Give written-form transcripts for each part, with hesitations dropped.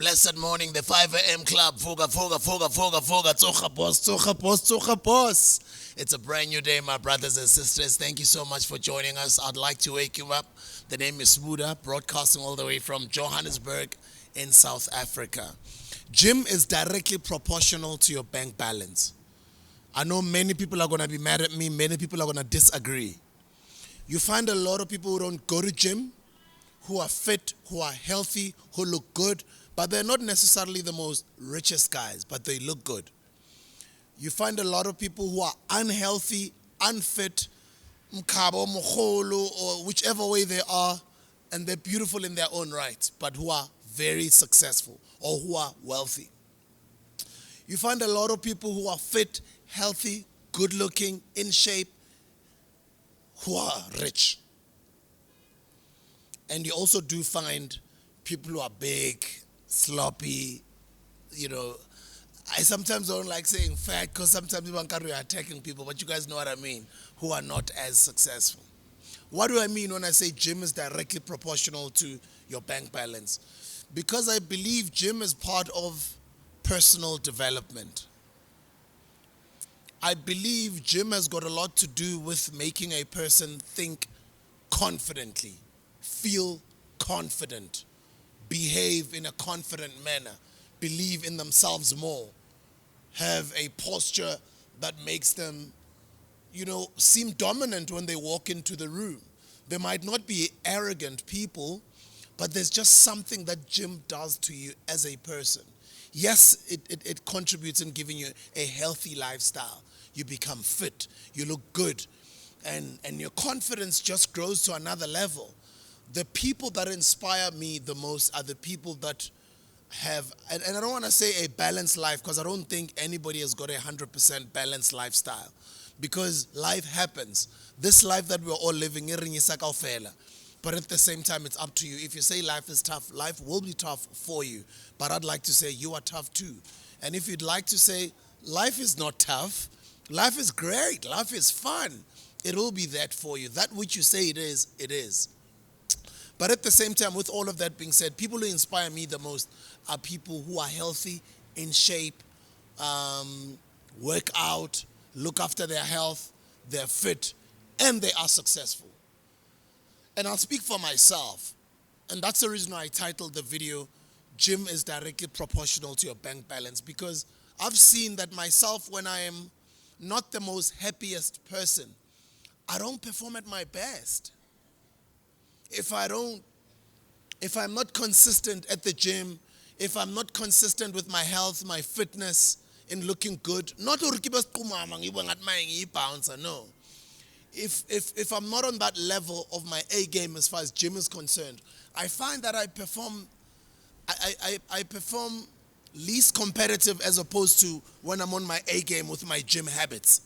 Blessed morning, the 5 a.m. club. Fuga, fuga, fuga, fuga, fuga. Tsocha boss, tsocha boss, tsocha boss. It's a brand new day, my brothers and sisters. Thank you so much for joining us. I'd like to wake you up. The name is Smuda, broadcasting all the way from Johannesburg in South Africa. Gym is directly proportional to your bank balance. I know many people are going to be mad at me. Many people are going to disagree. You find a lot of people who don't go to gym, who are fit, who are healthy, who look good, but they're not necessarily the most richest guys, but they look good. You find a lot of people who are unhealthy, unfit, mkhabo, mokholo, or whichever way they are, and they're beautiful in their own right, but who are very successful or who are wealthy. You find a lot of people who are fit, healthy, good looking, in shape, who are rich. And you also do find people who are big, sloppy, I sometimes don't like saying fat because sometimes people are attacking people, but you guys know what I mean, who are not as successful. What do I mean when I say gym is directly proportional to your bank balance? Because I believe gym is part of personal development. I believe gym has got a lot to do with making a person think confidently, feel confident, behave in a confident manner, believe in themselves more, have a posture that makes them, seem dominant when they walk into the room. They might not be arrogant people, but there's just something that gym does to you as a person. Yes, it contributes in giving you a healthy lifestyle. You become fit, you look good, and your confidence just grows to another level. The people that inspire me the most are the people that have, and I don't want to say a balanced life because I don't think anybody has got a 100% balanced lifestyle because life happens. This life that we're all living, but at the same time, it's up to you. If you say life is tough, life will be tough for you. But I'd like to say you are tough too. And if you'd like to say life is not tough, life is great, life is fun, it will be that for you. That which you say it is, it is. But at the same time, with all of that being said, people who inspire me the most are people who are healthy, in shape, work out, look after their health, they're fit, and they are successful. And I'll speak for myself. And that's the reason why I titled the video, Gym is directly proportional to your bank balance. Because I've seen that myself, when I am not the most happiest person, I don't perform at my best. If I'm not consistent at the gym, if I'm not consistent with my health, my fitness, in looking good, not no. If I'm not on that level of my A game as far as gym is concerned, I find that I perform least competitive as opposed to when I'm on my A game with my gym habits.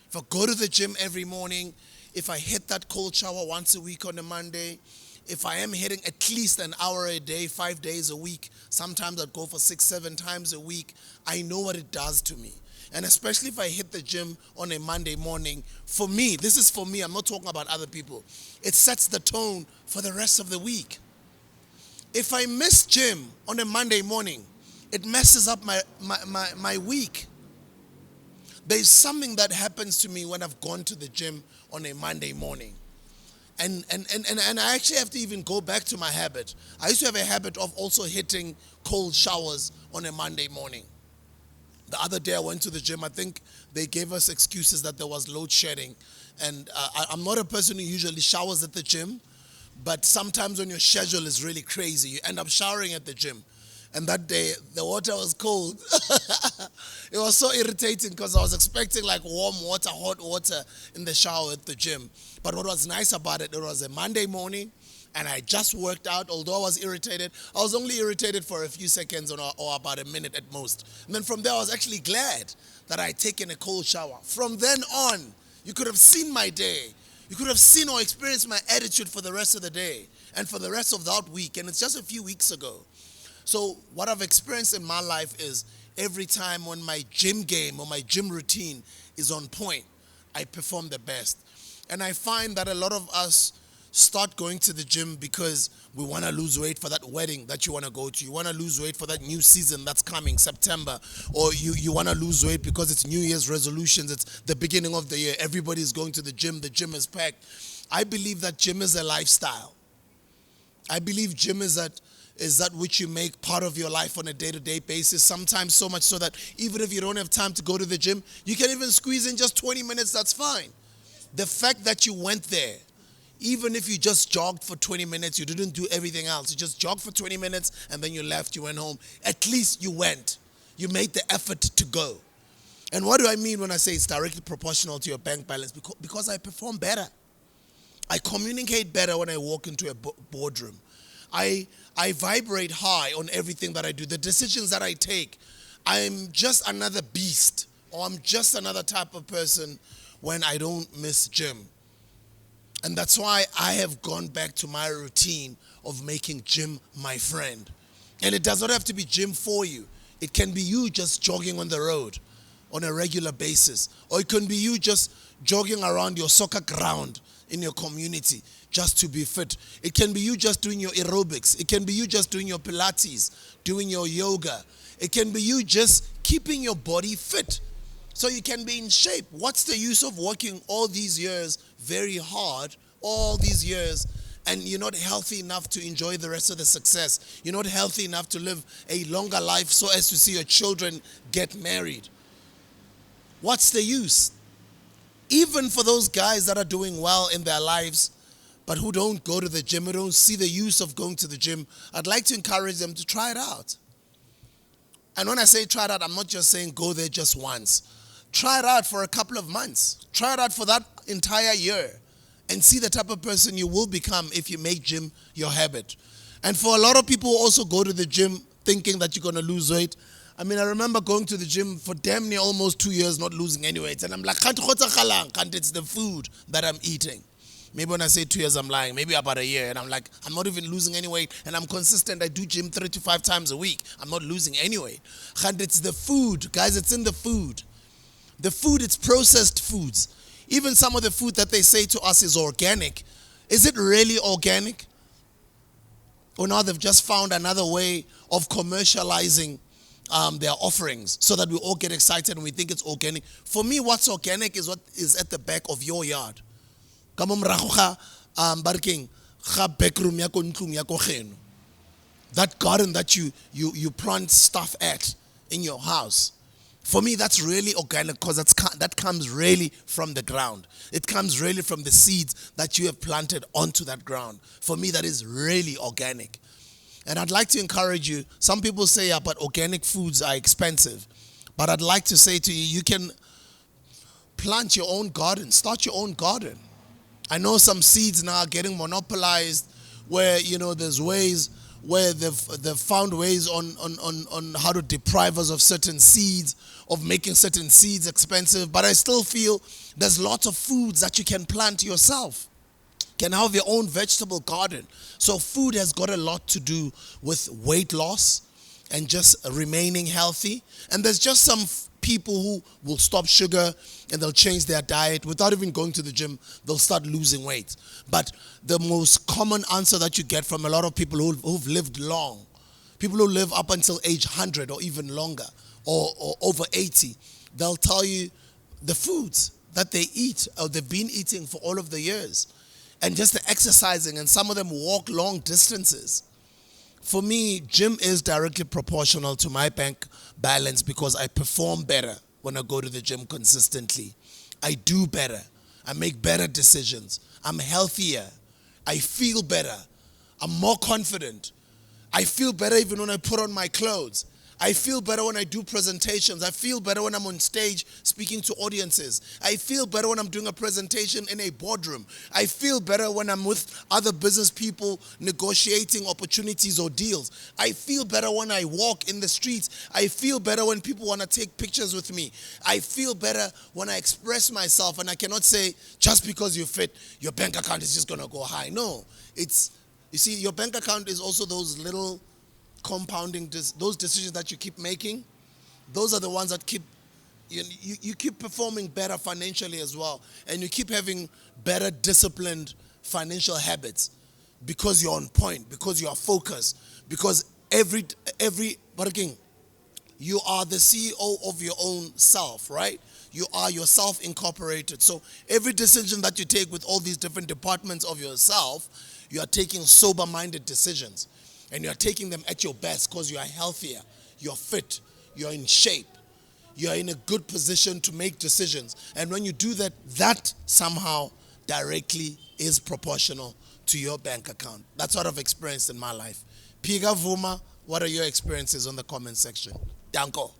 If I go to the gym every morning, if I hit that cold shower once a week on a Monday, if I am hitting at least an hour a day, 5 days a week, sometimes I'd go for 6, 7 times a week, I know what it does to me. And especially if I hit the gym on a Monday morning, for me, this is for me, I'm not talking about other people, it sets the tone for the rest of the week. If I miss gym on a Monday morning, it messes up my week. There's something that happens to me when I've gone to the gym on a Monday morning. And I actually have to even go back to my habit. I used to have a habit of also hitting cold showers on a Monday morning. The other day I went to the gym. I think they gave us excuses that there was load shedding. And I'm not a person who usually showers at the gym, but sometimes when your schedule is really crazy, you end up showering at the gym. And that day, the water was cold. It was so irritating because I was expecting like warm water, hot water in the shower at the gym. But what was nice about it, it was a Monday morning and I just worked out. Although I was irritated, I was only irritated for a few seconds or about a minute at most. And then from there, I was actually glad that I had taken a cold shower. From then on, you could have seen my day. You could have seen or experienced my attitude for the rest of the day and for the rest of that week. And it's just a few weeks ago. So what I've experienced in my life is every time when my gym game or my gym routine is on point, I perform the best. And I find that a lot of us start going to the gym because we want to lose weight for that wedding that you want to go to. You want to lose weight for that new season that's coming, September. Or you want to lose weight because it's New Year's resolutions. It's the beginning of the year. Everybody's going to the gym. The gym is packed. I believe that gym is a lifestyle. I believe gym is that which you make part of your life on a day-to-day basis, sometimes so much so that even if you don't have time to go to the gym, you can even squeeze in just 20 minutes, that's fine. The fact that you went there, even if you just jogged for 20 minutes, you didn't do everything else, you just jogged for 20 minutes and then you left, you went home, at least you went. You made the effort to go. And what do I mean when I say it's directly proportional to your bank balance? Because I perform better. I communicate better when I walk into a boardroom. I vibrate high on everything that I do. The decisions that I take, I'm just another beast, or I'm just another type of person when I don't miss gym. And that's why I have gone back to my routine of making gym my friend. And it does not have to be gym for you. It can be you just jogging on the road on a regular basis. Or it can be you just jogging around your soccer ground in your community just to be fit. It can be you just doing your aerobics. It can be you just doing your Pilates, doing your yoga. It can be you just keeping your body fit so you can be in shape. What's the use of working all these years very hard, all these years, and you're not healthy enough to enjoy the rest of the success? You're not healthy enough to live a longer life so as to see your children get married. What's the use? Even for those guys that are doing well in their lives, but who don't go to the gym, who don't see the use of going to the gym, I'd like to encourage them to try it out. And when I say try it out, I'm not just saying go there just once. Try it out for a couple of months. Try it out for that entire year and see the type of person you will become if you make gym your habit. And for a lot of people who also go to the gym thinking that you're going to lose weight, I mean, I remember going to the gym for damn near almost 2 years not losing any weight. And I'm like, can't it's the food that I'm eating. Maybe when I say 2 years, I'm lying. Maybe about a year. And I'm like, I'm not even losing any weight. And I'm consistent. I do gym 3 to 5 times a week. I'm not losing any weight. It's the food. Guys, it's in the food. The food, it's processed foods. Even some of the food that they say to us is organic. Is it really organic? Or now they've just found another way of commercializing their offerings so that we all get excited and we think it's organic. For me, what's organic is what is at the back of your yard. That garden that you plant stuff at in your house. For me, that's really organic because that comes really from the ground. It comes really from the seeds that you have planted onto that ground. For me, that is really organic. And I'd like to encourage you, some people say, yeah, but organic foods are expensive. But I'd like to say to you, you can plant your own garden, start your own garden. I know some seeds now are getting monopolized where, there's ways where they've found ways on how to deprive us of certain seeds, of making certain seeds expensive. But I still feel there's lots of foods that you can plant yourself. Can have your own vegetable garden. So food has got a lot to do with weight loss and just remaining healthy. And there's just some people who will stop sugar and they'll change their diet without even going to the gym. They'll start losing weight. But the most common answer that you get from a lot of people who've lived long, people who live up until age 100 or even longer or over 80, they'll tell you the foods that they eat or they've been eating for all of the years. And just the exercising, and some of them walk long distances. For me, gym is directly proportional to my bank balance because I perform better when I go to the gym consistently. I do better. I make better decisions. I'm healthier. I feel better. I'm more confident. I feel better even when I put on my clothes. I feel better when I do presentations. I feel better when I'm on stage speaking to audiences. I feel better when I'm doing a presentation in a boardroom. I feel better when I'm with other business people negotiating opportunities or deals. I feel better when I walk in the streets. I feel better when people want to take pictures with me. I feel better when I express myself, and I cannot say just because you're fit, your bank account is just going to go high. No, you see, your bank account is also those little compounding, those decisions that you keep making. Those are the ones that keep you keep performing better financially as well, and you keep having better disciplined financial habits because you're on point, because you are focused, because every working, you are the CEO of your own self, right? You are yourself incorporated. So every decision that you take with all these different departments of yourself, you are taking sober-minded decisions. And you are taking them at your best because you are healthier, you're fit, you're in shape, you're in a good position to make decisions. And when you do that, that somehow directly is proportional to your bank account. That's what I've experienced in my life. Piga Vuma, what are your experiences on the comment section? Danko.